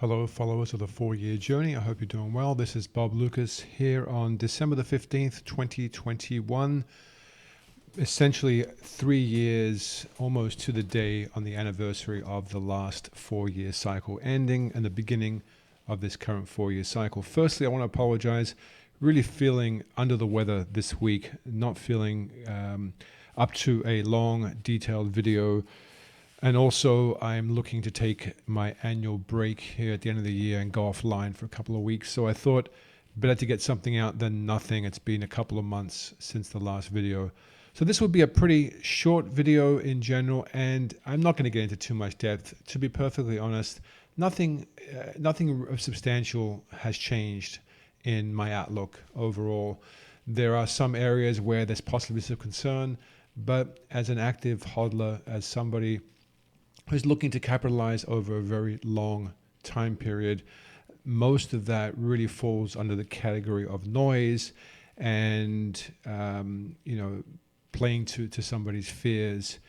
Hello, followers of the 4-Year Journey. I hope you're doing well. This is Bob Lucas here on December the 15th, 2021. Essentially 3 years, almost to the day, on the anniversary of the last 4-year cycle ending and the beginning of this current 4-year cycle. Firstly, I want to apologize. Really feeling under the weather this week, not feeling up to a long, detailed video. And also, I'm looking to take my annual break here at the end of the year and go offline for a couple of weeks. So I thought better to get something out than nothing. It's been a couple of months since the last video. So this will be a pretty short video in general, and I'm not going to get into too much depth. To be perfectly honest, nothing substantial has changed in my outlook overall. There are some areas where there's possibly some concern, but as an active hodler, as somebody who's looking to capitalize over a very long time period, most of that really falls under the category of noise and playing to somebody's fears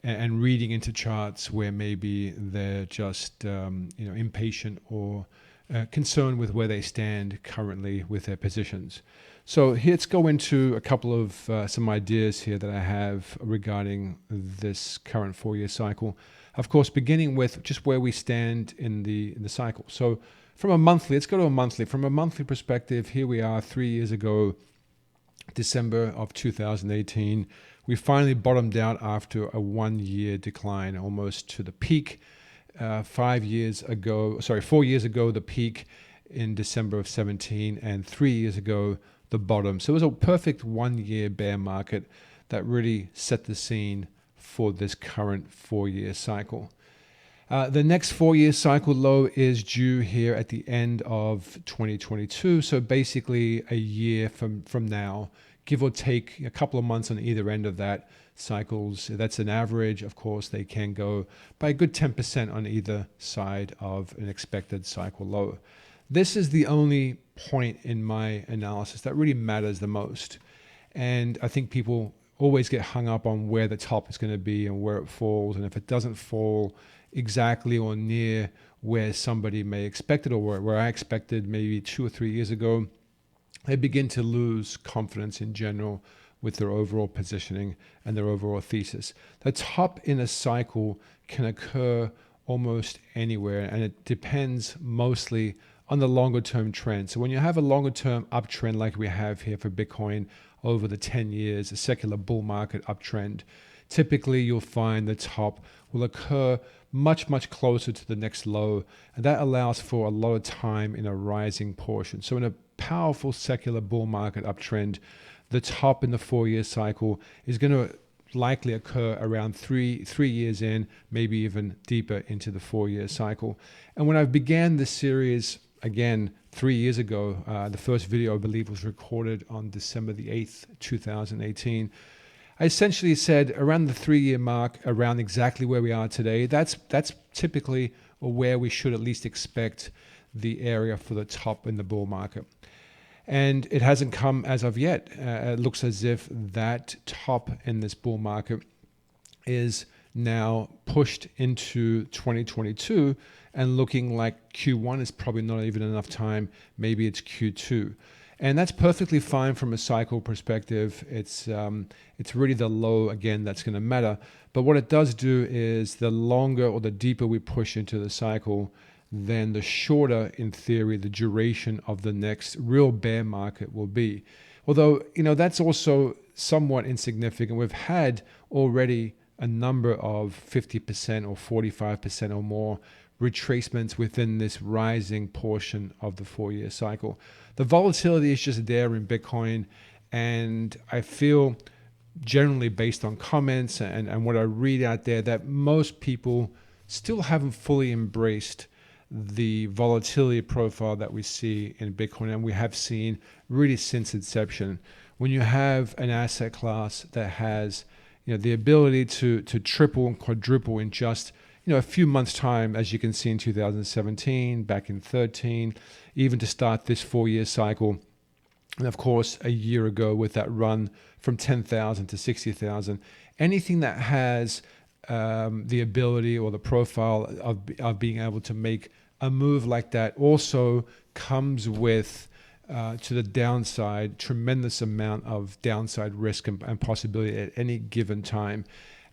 and reading into charts where maybe they're just impatient or concerned with where they stand currently with their positions. So let's go into a couple of some ideas here that I have regarding this current 4-year cycle. Of course, beginning with just where we stand in the cycle. So from a monthly, let's go to a monthly. From a monthly perspective, here we are 3 years ago, December of 2018. We finally bottomed out after a 1-year decline, almost to the peak. 4 years ago, the peak in December of 17, and 3 years ago, the bottom. So it was a perfect 1-year bear market that really set the scene for this current 4-year cycle. The next 4-year cycle low is due here at the end of 2022. So basically a year from now, give or take a couple of months on either end of that cycles. That's an average. Of course, they can go by a good 10% on either side of an expected cycle low. This is the only point in my analysis that really matters the most. And I think people always get hung up on where the top is going to be and where it falls. And if it doesn't fall exactly or near where somebody may expect it, or where I expected maybe 2 or 3 years ago, they begin to lose confidence in general with their overall positioning and their overall thesis. The top in a cycle can occur almost anywhere, and it depends mostly on the longer term trend. So when you have a longer term uptrend like we have here for Bitcoin over the 10 years, a secular bull market uptrend, typically you'll find the top will occur much, much closer to the next low. And that allows for a lot of time in a rising portion. So in a powerful secular bull market uptrend, the top in the 4-year cycle is going to likely occur around three years in, maybe even deeper into the 4-year cycle. And when I began this series, again, 3 years ago, the first video I believe was recorded on December the 8th, 2018. I essentially said around the 3-year mark, around exactly where we are today, that's typically where we should at least expect the area for the top in the bull market. And it hasn't come as of yet. It looks as if that top in this bull market is now pushed into 2022 and looking like Q1 is probably not even enough time. Maybe it's Q2. And that's perfectly fine from a cycle perspective. It's really the low, again, that's going to matter. But what it does do is the longer or the deeper we push into the cycle, then the shorter, in theory, the duration of the next real bear market will be. Although, that's also somewhat insignificant. We've had already a number of 50% or 45% or more retracements within this rising portion of the 4-year cycle. The volatility is just there in Bitcoin, and I feel generally based on comments and what I read out there that most people still haven't fully embraced the volatility profile that we see in Bitcoin, and we have seen really since inception. When you have an asset class that has the ability to triple and quadruple in just a few months' time, as you can see in 2017, back in 13, even to start this 4-year cycle, and of course a year ago with that run from 10,000 to 60,000, anything that has the ability or the profile of being able to make a move like that also comes with, to the downside, tremendous amount of downside risk and possibility at any given time.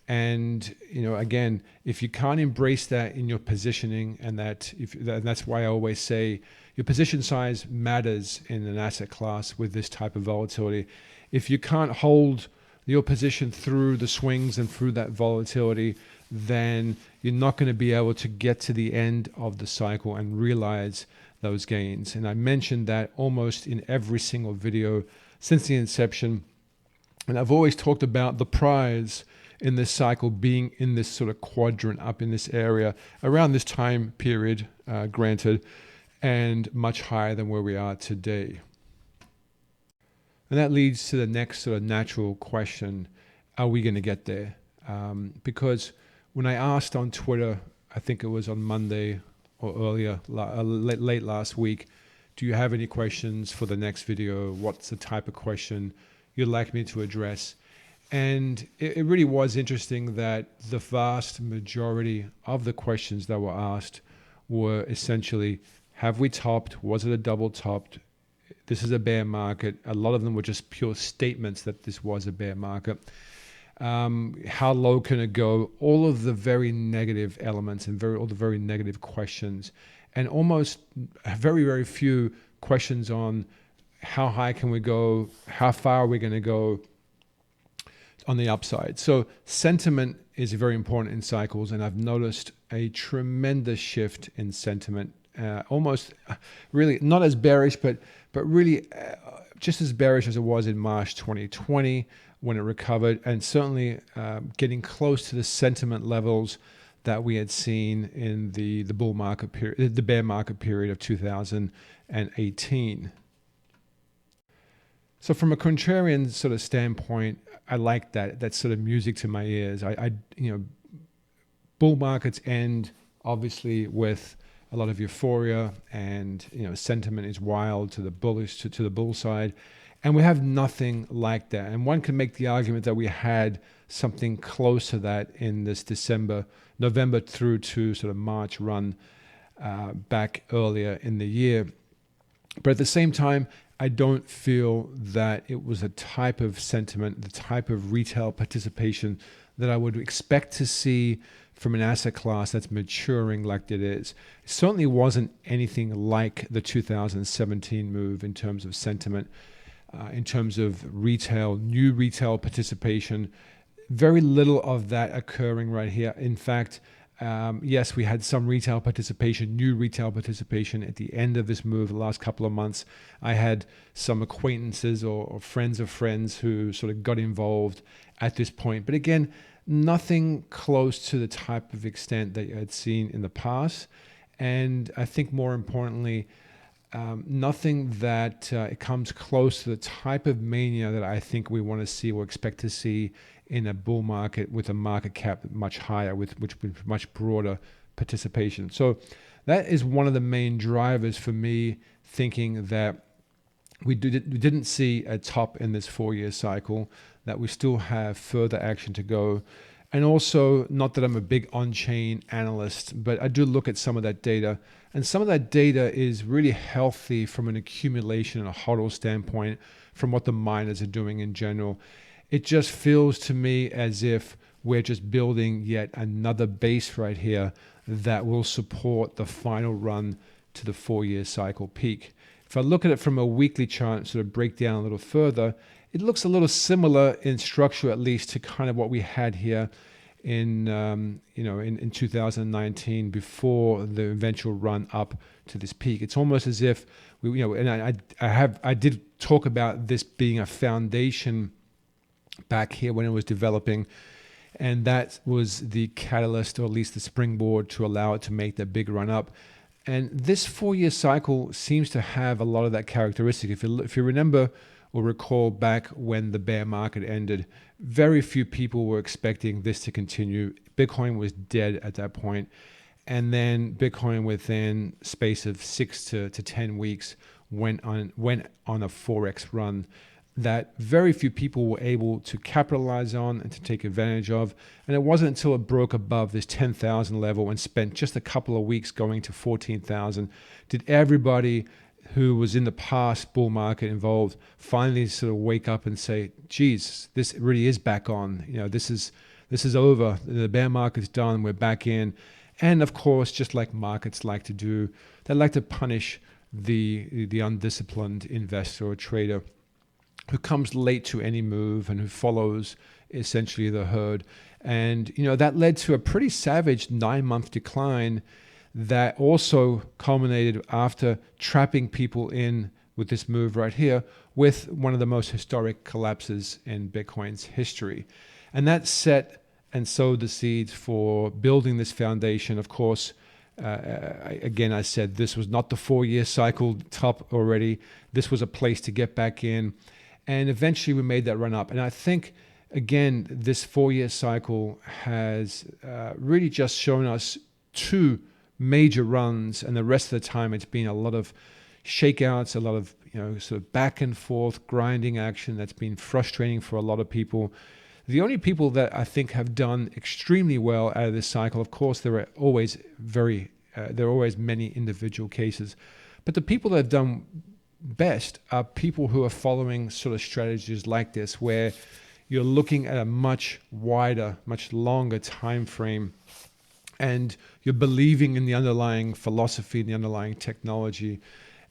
And again, if you can't embrace that in your positioning, and that's why I always say your position size matters in an asset class with this type of volatility. If you can't hold your position through the swings and through that volatility, then you're not going to be able to get to the end of the cycle and realize those gains. And I mentioned that almost in every single video since the inception. And I've always talked about the prize in this cycle being in this sort of quadrant up in this area around this time period, granted, and much higher than where we are today. And that leads to the next sort of natural question: are we going to get there? Because when I asked on Twitter, I think it was on Monday or earlier, late last week, do you have any questions for the next video? What's the type of question you'd like me to address? And it really was interesting that the vast majority of the questions that were asked were essentially, have we topped? Was it a double topped? This is a bear market. A lot of them were just pure statements that this was a bear market. How low can it go? All of the very negative elements and all the very negative questions, and almost very, very few questions on how high can we go? How far are we going to go on the upside? So sentiment is very important in cycles, and I've noticed a tremendous shift in sentiment. Almost really not as bearish, but really just as bearish as it was in March 2020 when it recovered, and certainly getting close to the sentiment levels that we had seen in the bull market period, the bear market period of 2018. So from a contrarian sort of standpoint, I like that. That's sort of music to my ears. Bull markets end obviously with a lot of euphoria, and sentiment is wild to the bullish to the bull side, and we have nothing like that. And one can make the argument that we had something close to that in this November through to sort of March run back earlier in the year. But at the same time, I don't feel that it was a type of sentiment, the type of retail participation that I would expect to see from an asset class that's maturing like it is. It certainly wasn't anything like the 2017 move in terms of sentiment, in terms of new retail participation. Very little of that occurring right here. In fact, yes, we had some retail participation, new retail participation at the end of this move the last couple of months. I had some acquaintances or friends of friends who sort of got involved at this point. But again, nothing close to the type of extent that you had seen in the past. And I think more importantly, nothing that it comes close to the type of mania that I think we want to see or expect to see in a bull market with a market cap much higher, with much broader participation. So that is one of the main drivers for me thinking that we didn't see a top in this 4-year cycle, that we still have further action to go. And also, not that I'm a big on-chain analyst, but I do look at some of that data. And some of that data is really healthy from an accumulation and a hodl standpoint, from what the miners are doing in general. It just feels to me as if we're just building yet another base right here that will support the final run to the 4-year cycle peak. If I look at it from a weekly chart and sort of break down a little further, it looks a little similar in structure, at least, to kind of what we had here in 2019 before the eventual run up to this peak. It's almost as if and I did talk about this being a foundation back here when it was developing, and that was the catalyst, or at least the springboard, to allow it to make that big run up. And this 4-year cycle seems to have a lot of that characteristic. If you remember or recall back when the bear market ended, very few people were expecting this to continue. Bitcoin was dead at that point. And then Bitcoin, within space of 6 to 10 weeks, went on a 4x run. that very few people were able to capitalize on and to take advantage of. And it wasn't until it broke above this 10,000 level and spent just a couple of weeks going to 14,000 did everybody who was in the past bull market involved finally sort of wake up and say, geez, this really is back on. This is over. The bear market's done. We're back in. And of course, just like markets like to do, they like to punish the undisciplined investor or trader who comes late to any move and who follows essentially the herd. And, that led to a pretty savage 9-month decline that also culminated after trapping people in with this move right here with one of the most historic collapses in Bitcoin's history. And that set and sowed the seeds for building this foundation. Of course, again, I said this was not the 4-year cycle top already. This was a place to get back in. And eventually we made that run up. And I think, again, this 4-year cycle has really just shown us 2 major runs. And the rest of the time, it's been a lot of shakeouts, a lot of sort of back and forth grinding action that's been frustrating for a lot of people. The only people that I think have done extremely well out of this cycle, of course, there are always many individual cases, but the people that have done best are people who are following sort of strategies like this, where you're looking at a much wider, much longer time frame, and you're believing in the underlying philosophy, the underlying technology,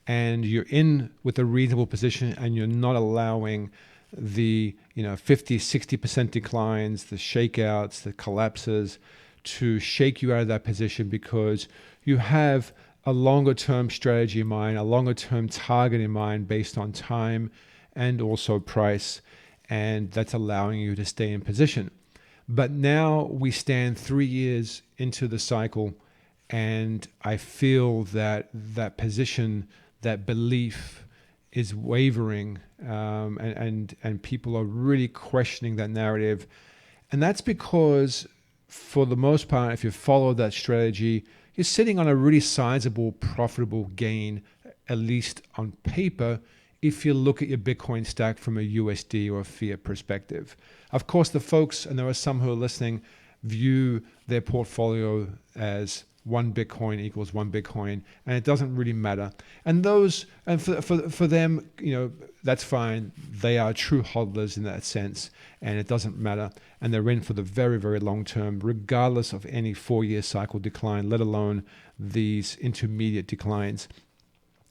and you're in with a reasonable position, and you're not allowing the 50, 60% declines, the shakeouts, the collapses to shake you out of that position, because you have a longer term strategy in mind, a longer term target in mind based on time and also price, and that's allowing you to stay in position. But now we stand 3 years into the cycle, and I feel that that position, that belief is wavering, and people are really questioning that narrative. And that's because, for the most part, if you follow that strategy, you're sitting on a really sizable, profitable gain, at least on paper, if you look at your Bitcoin stack from a USD or a fiat perspective. Of course, the folks, and there are some who are listening, view their portfolio as 1 Bitcoin equals 1 Bitcoin, and it doesn't really matter. And for them, that's fine. They are true hodlers in that sense, and it doesn't matter. And they're in for the very, very long term, regardless of any 4-year cycle decline, let alone these intermediate declines.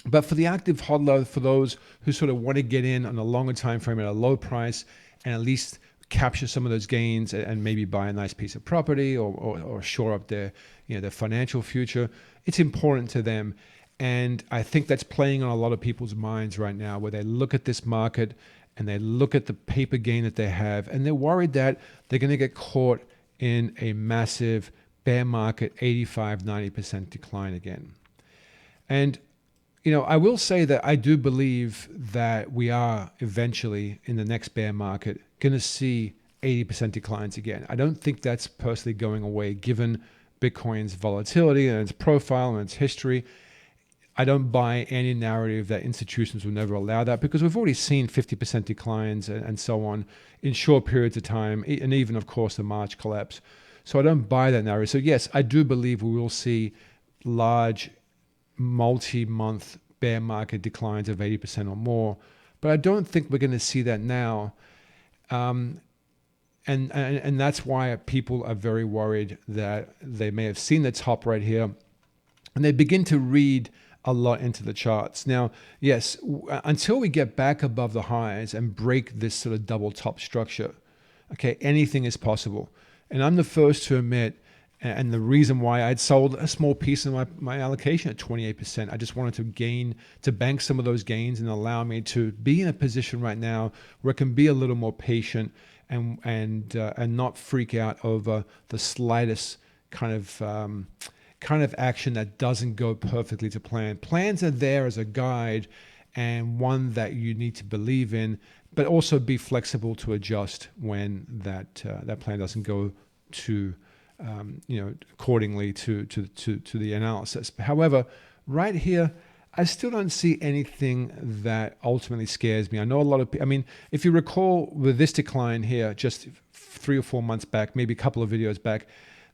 But for the active hodler, for those who sort of want to get in on a longer time frame at a low price and at least capture some of those gains and maybe buy a nice piece of property or shore up their financial future, it's important to them. And I think that's playing on a lot of people's minds right now, where they look at this market and they look at the paper gain that they have, and they're worried that they're going to get caught in a massive bear market, 85, 90% decline again. And I will say that I do believe that we are eventually, in the next bear market, going to see 80% declines again. I don't think that's personally going away, given Bitcoin's volatility and its profile and its history. I don't buy any narrative that institutions will never allow that, because we've already seen 50% declines and so on in short periods of time, and even, of course, the March collapse. So I don't buy that narrative. So yes, I do believe we will see large multi-month bear market declines of 80% or more, but I don't think we're going to see that now. And that's why people are very worried that they may have seen the top right here, and they begin to read a lot into the charts. Now, yes, until we get back above the highs and break this sort of double top structure, okay, anything is possible. And I'm the first to admit, and the reason why I'd sold a small piece of my allocation at 28%, I just wanted to bank some of those gains and allow me to be in a position right now where I can be a little more patient and not freak out over the slightest kind of action that doesn't go perfectly to plan. Plans are there as a guide, and one that you need to believe in, but also be flexible to adjust when that plan doesn't go to accordingly to the analysis. However, right here, I still don't see anything that ultimately scares me. I know a lot of people, I mean, if you recall with this decline here, just 3 or 4 months back, maybe a couple of videos back,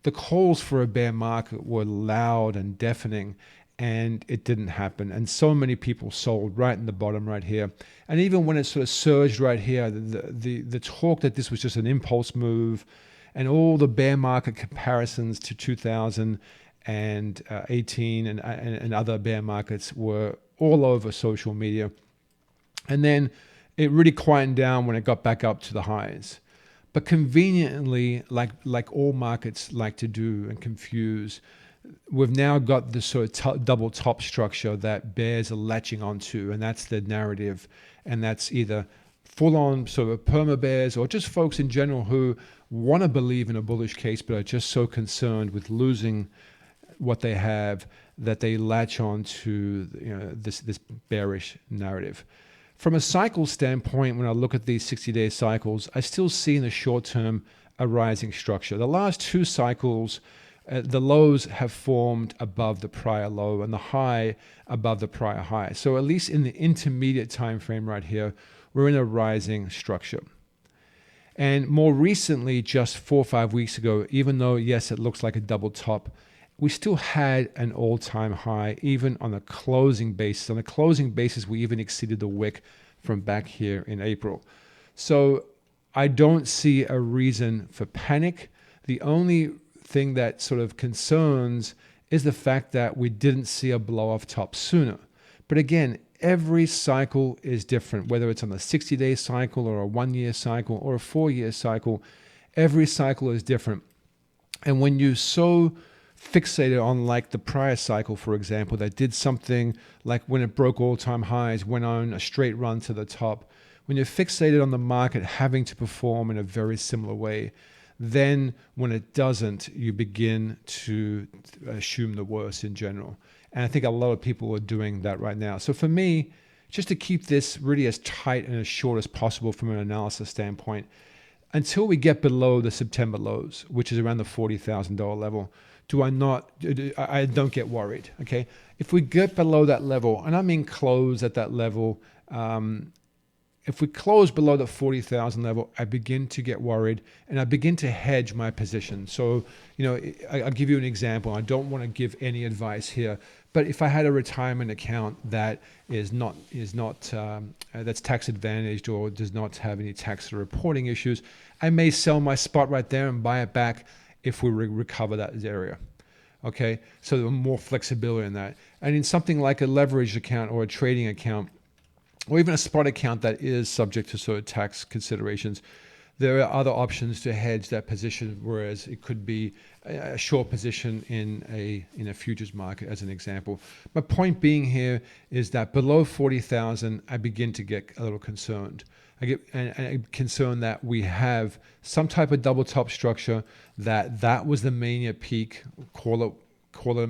the calls for a bear market were loud and deafening, and it didn't happen. And so many people sold right in the bottom right here. And even when it sort of surged right here, the talk that this was just an impulse move, and all the bear market comparisons to 2018 and other bear markets were all over social media. And then it really quietened down when it got back up to the highs. But conveniently, like all markets like to do and confuse, we've now got this sort of double top structure that bears are latching onto, and that's the narrative. And that's either full-on sort of perma bears or just folks in general who want to believe in a bullish case but are just so concerned with losing what they have that they latch on to this bearish narrative. From a cycle standpoint, when I look at these 60-day cycles, I still see in the short term a rising structure. The last 2 cycles, the lows have formed above the prior low and the high above the prior high. So at least in the intermediate time frame right here, we're in a rising structure. And more recently, just 4 or 5 weeks ago, even though, yes, it looks like a double top, we still had an all-time high, even on a closing basis. On a closing basis, we even exceeded the wick from back here in April. So I don't see a reason for panic. The only thing that sort of concerns is the fact that we didn't see a blow-off top sooner. But again, every cycle is different, whether it's on a 60-day cycle or a 1-year cycle or a 4-year cycle. Every cycle is different. And when you're so fixated on like the prior cycle, for example, that did something like when it broke all-time highs, went on a straight run to the top, when you're fixated on the market having to perform in a very similar way, then when it doesn't, you begin to assume the worst in general. And I think a lot of people are doing that right now. So for me, just to keep this really as tight and as short as possible from an analysis standpoint, until we get below the September lows, which is around the $40,000 level, I don't get worried, okay? If we get below that level, and I mean close at that level, if we close below the 40,000 level, I begin to get worried and I begin to hedge my position. So, I'll give you an example. I don't want to give any advice here, but if I had a retirement account that is not that's tax advantaged or does not have any tax reporting issues, I may sell my spot right there and buy it back if we recover that area. Okay, so there's more flexibility in that. And in something like a leveraged account or a trading account, or even a spot account that is subject to sort of tax considerations, there are other options to hedge that position, whereas it could be a short position in a futures market, as an example. My point being here is that below 40,000, I begin to get a little concerned. I get concerned that we have some type of double top structure, that was the mania peak, call it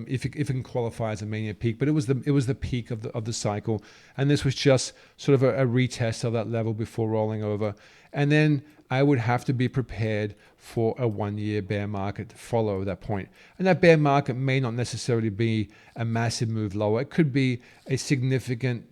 if it can qualify as a mania peak, but it was the peak of the cycle, and this was just sort of a retest of that level before rolling over. And then I would have to be prepared for a 1-year bear market to follow that point. And that bear market may not necessarily be a massive move lower. It could be a significant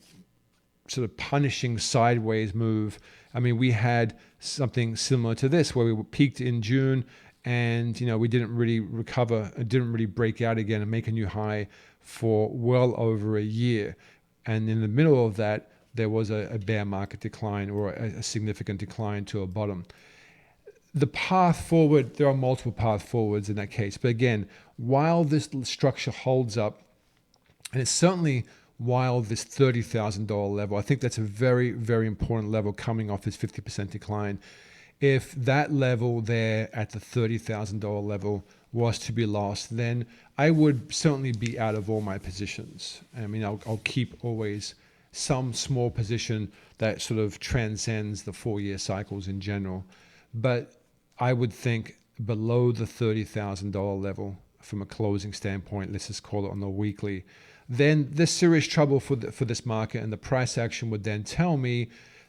sort of punishing sideways move. I mean, we had something similar to this where we peaked in June and we didn't really recover, didn't really break out again and make a new high for well over a year. And in the middle of that, there was a bear market decline or a significant decline to a bottom. The path forward, there are multiple paths forwards in that case. But again, while this structure holds up, and it's certainly while this $30,000 level, I think that's a very, very important level coming off this 50% decline. If that level there at the $30,000 level was to be lost, then I would certainly be out of all my positions. I mean, I'll keep always some small position that sort of transcends the 4-year cycles in general. But I would think below the $30,000 level from a closing standpoint, let's just call it on the weekly, then there's serious trouble for this market, and the price action would then tell me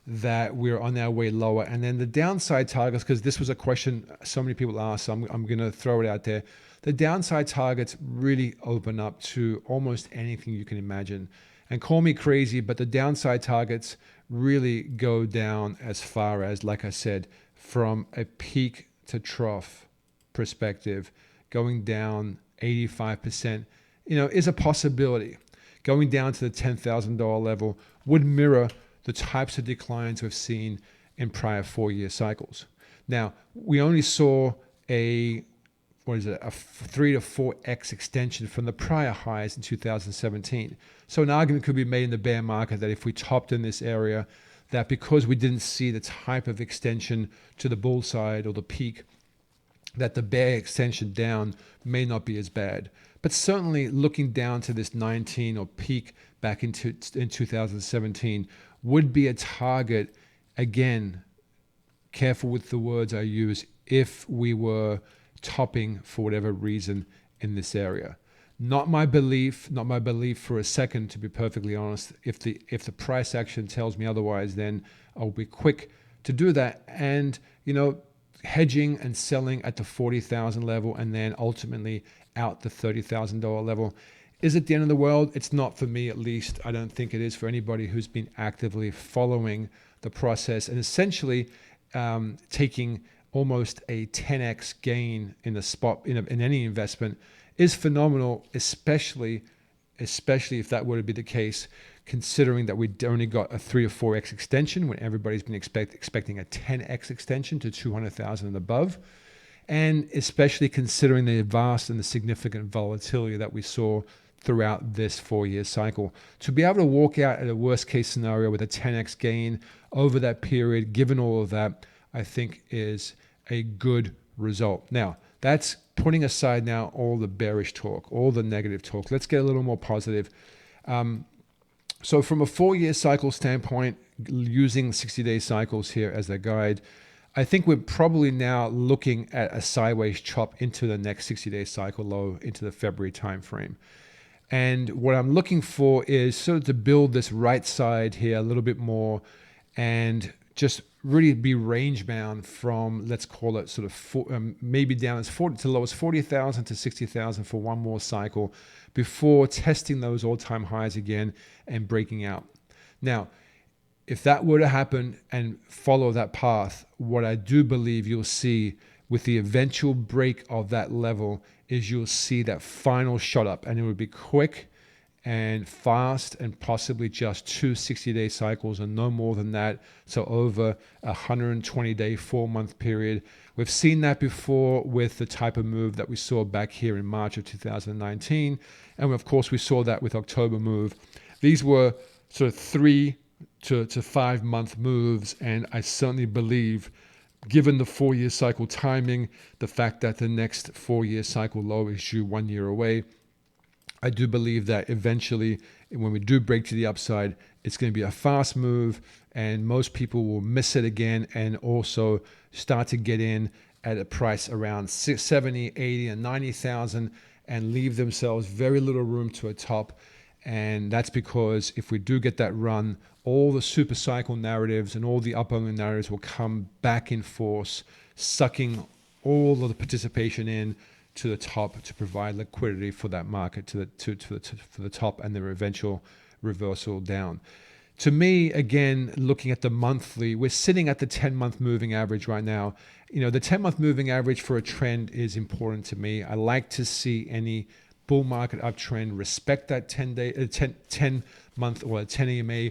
that we're on our way lower. And then the downside targets, because this was a question so many people asked, so I'm going to throw it out there. The downside targets really open up to almost anything you can imagine. And call me crazy, but the downside targets really go down as far as, like I said, from a peak to trough perspective, going down 85%, is a possibility. Going down to the $10,000 level would mirror the types of declines we've seen in prior 4-year cycles. Now, we only saw a 3 to 4x extension from the prior highs in 2017. So an argument could be made in the bear market that if we topped in this area, that because we didn't see the type of extension to the bull side or the peak, that the bear extension down may not be as bad. But certainly looking down to this 19 or peak back in 2017 would be a target. Again, careful with the words I use, if we were topping for whatever reason in this area. Not my belief for a second, to be perfectly honest. If the price action tells me otherwise, then I'll be quick to do that. And, hedging and selling at the 40,000 level and then ultimately out the $30,000 level. Is it the end of the world? It's not for me, at least. I don't think it is for anybody who's been actively following the process and essentially taking almost a 10x gain in the spot in any investment is phenomenal, especially if that were to be the case, considering that we only got a 3 or 4x extension when everybody's been expecting a 10x extension to 200,000 and above, and especially considering the vast and the significant volatility that we saw throughout this 4-year cycle. To be able to walk out at a worst case scenario with a 10x gain over that period, given all of that, I think is a good result. Now, that's putting aside now all the bearish talk, all the negative talk. Let's get a little more positive. So from a 4-year cycle standpoint, using 60-day cycles here as a guide, I think we're probably now looking at a sideways chop into the next 60-day cycle low into the February timeframe. And what I'm looking for is sort of to build this right side here a little bit more and just really be range bound from, let's call it sort of maybe down as 40 to low as 40,000 to 60,000 for one more cycle before testing those all-time highs again and breaking out. Now, if that were to happen and follow that path, what I do believe you'll see with the eventual break of that level is you'll see that final shot up, and it would be quick and fast and possibly just 2 60-day cycles and no more than that. So over a 120-day, 4-month period. We've seen that before with the type of move that we saw back here in March of 2019. And of course, we saw that with October move. These were sort of 3 to 5 month moves. And I certainly believe, given the 4-year cycle timing, the fact that the next 4-year cycle low is due 1 year away, I do believe that eventually, when we do break to the upside, it's going to be a fast move and most people will miss it again and also start to get in at a price around 70, 80, and 90,000 and leave themselves very little room to a top. And that's because if we do get that run, all the super cycle narratives and all the up-only narratives will come back in force, sucking all of the participation in to the top to provide liquidity for that market for the top and their eventual reversal down. To me, again, looking at the monthly, we're sitting at the 10-month moving average right now. The 10-month moving average for a trend is important to me. I like to see any bull market uptrend respect that 10-month or a 10 EMA.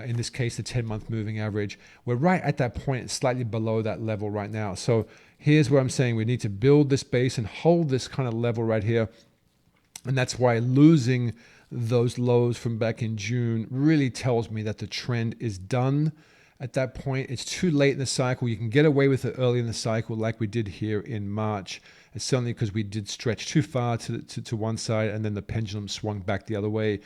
In this case, the 10-month moving average. We're right at that point, slightly below that level right now. So here's where I'm saying we need to build this base and hold this kind of level right here. And that's why losing those lows from back in June really tells me that the trend is done. At that point, it's too late in the cycle. You can get away with it early in the cycle like we did here in March. It's certainly because we did stretch too far to one side and then the pendulum swung back the other way.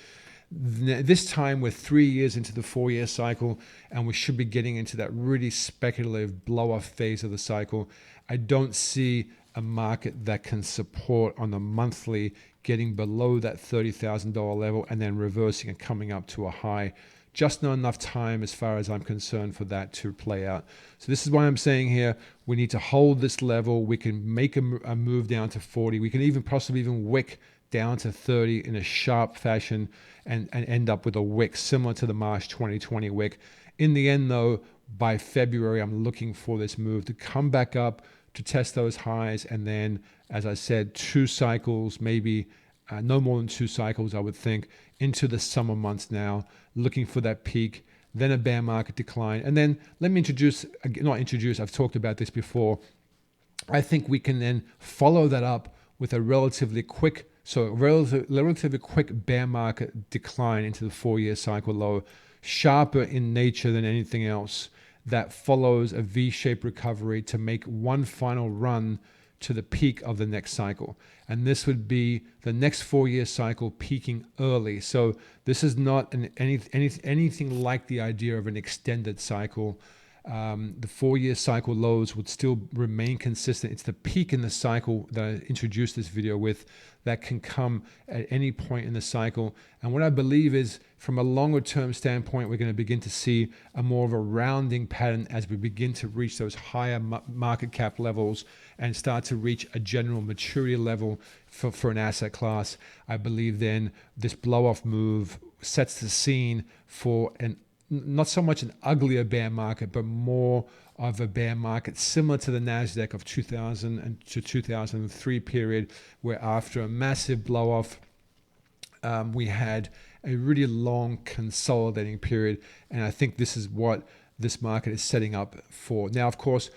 This time we're 3 years into the 4-year cycle and we should be getting into that really speculative blow-off phase of the cycle. I don't see a market that can support on the monthly getting below that $30,000 level and then reversing and coming up to a high. Just not enough time as far as I'm concerned for that to play out. So this is why I'm saying here, we need to hold this level. We can make a move down to 40. We can even possibly wick down to 30 in a sharp fashion and end up with a wick similar to the March 2020 wick. In the end, though, by February, I'm looking for this move to come back up to test those highs. And then, as I said, 2 cycles, maybe no more than 2 cycles, I would think, into the summer months now, looking for that peak, then a bear market decline. And then let me I've talked about this before. I think we can then follow that up with a relatively quick bear market decline into the 4-year cycle low, sharper in nature than anything else, that follows a V-shaped recovery to make one final run to the peak of the next cycle. And this would be the next 4-year cycle peaking early. So this is not anything like the idea of an extended cycle. The 4-year cycle lows would still remain consistent. It's the peak in the cycle that I introduced this video with that can come at any point in the cycle. And what I believe is, from a longer term standpoint, we're going to begin to see a more of a rounding pattern as we begin to reach those higher market cap levels and start to reach a general maturity level for an asset class. I believe then this blow off move sets the scene for not so much an uglier bear market, but more of a bear market similar to the NASDAQ of 2000 to 2003 period, where after a massive blow off, we had a really long consolidating period. And I think this is what this market is setting up for. Now, of course,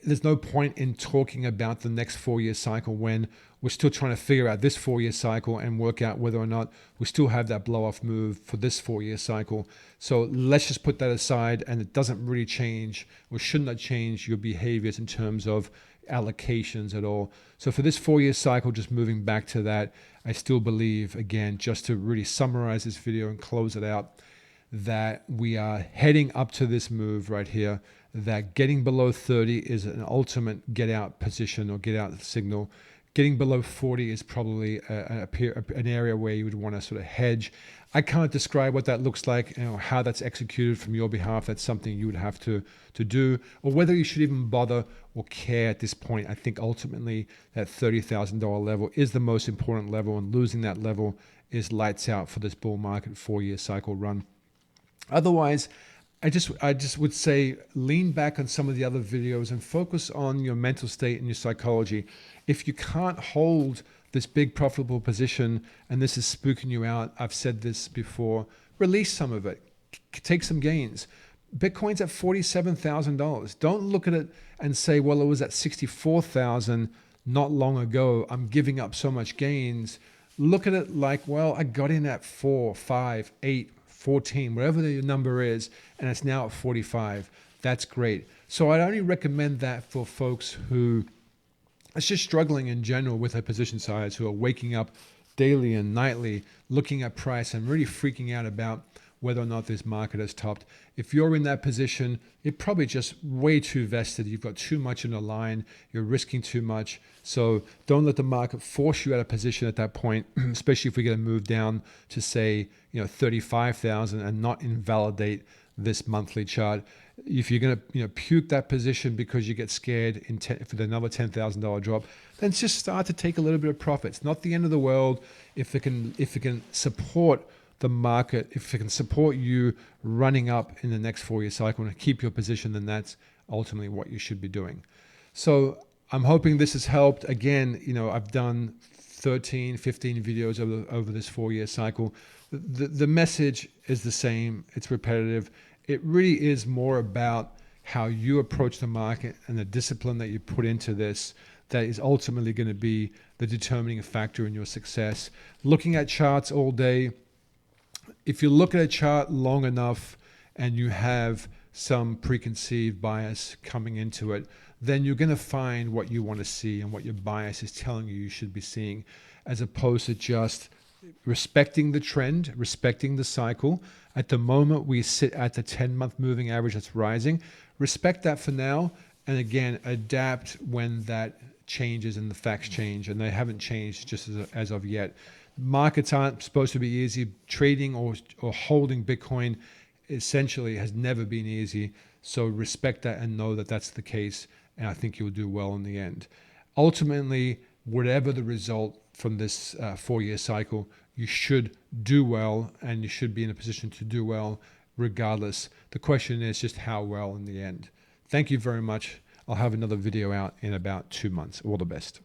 there's no point in talking about the next 4-year cycle when we're still trying to figure out this 4-year cycle and work out whether or not we still have that blow off move for this 4-year cycle. So let's just put that aside, and it doesn't really change or should not change your behaviors in terms of allocations at all. So for this 4-year cycle, just moving back to that, I still believe, again, just to really summarize this video and close it out, that we are heading up to this move right here, that getting below 30 is an ultimate get out position or get out signal. Getting below 40 is probably an area where you would want to sort of hedge. I can't describe what that looks like, how that's executed from your behalf. That's something you would have to do, or whether you should even bother or care at this point. I think ultimately that $30,000 level is the most important level, and losing that level is lights out for this bull market 4-year cycle run. Otherwise, I just would say lean back on some of the other videos and focus on your mental state and your psychology. If you can't hold this big profitable position and this is spooking you out, I've said this before, release some of it. Take some gains. Bitcoin's at $47,000. Don't look at it and say, well, it was at 64,000 not long ago. I'm giving up so much gains. Look at it like, well, I got in at 4, 5, 8, 14, whatever the number is, and it's now at 45. That's great. So I'd only recommend that for folks who are just struggling in general with their position size, who are waking up daily and nightly, looking at price and really freaking out about whether or not this market has topped. If you're in that position, you're probably just way too vested. You've got too much in the line. You're risking too much. So don't let the market force you out of position at that point, especially if we get a move down to say, 35,000 and not invalidate this monthly chart. If you're going to puke that position because you get scared for another $10,000 drop, then just start to take a little bit of profit. It's not the end of the world if it can support the market, if it can support you running up in the next 4-year cycle and keep your position, then that's ultimately what you should be doing. So I'm hoping this has helped. Again, I've done 13, 15 videos over this 4-year cycle. The message is the same. It's repetitive. It really is more about how you approach the market and the discipline that you put into this that is ultimately going to be the determining factor in your success. Looking at charts all day, if you look at a chart long enough and you have some preconceived bias coming into it, then you're going to find what you want to see and what your bias is telling you should be seeing, as opposed to just respecting the trend, respecting the cycle. At the moment, we sit at the 10-month moving average that's rising. Respect that for now, and again, adapt when that changes and the facts change, and they haven't changed just as of yet. Markets aren't supposed to be easy. Trading or holding Bitcoin essentially has never been easy. So respect that and know that that's the case, and I think you'll do well in the end. Ultimately, whatever the result from this 4-year cycle, you should do well, and you should be in a position to do well regardless. The question is just how well in the end. Thank you very much. I'll have another video out in about 2 months. All the best.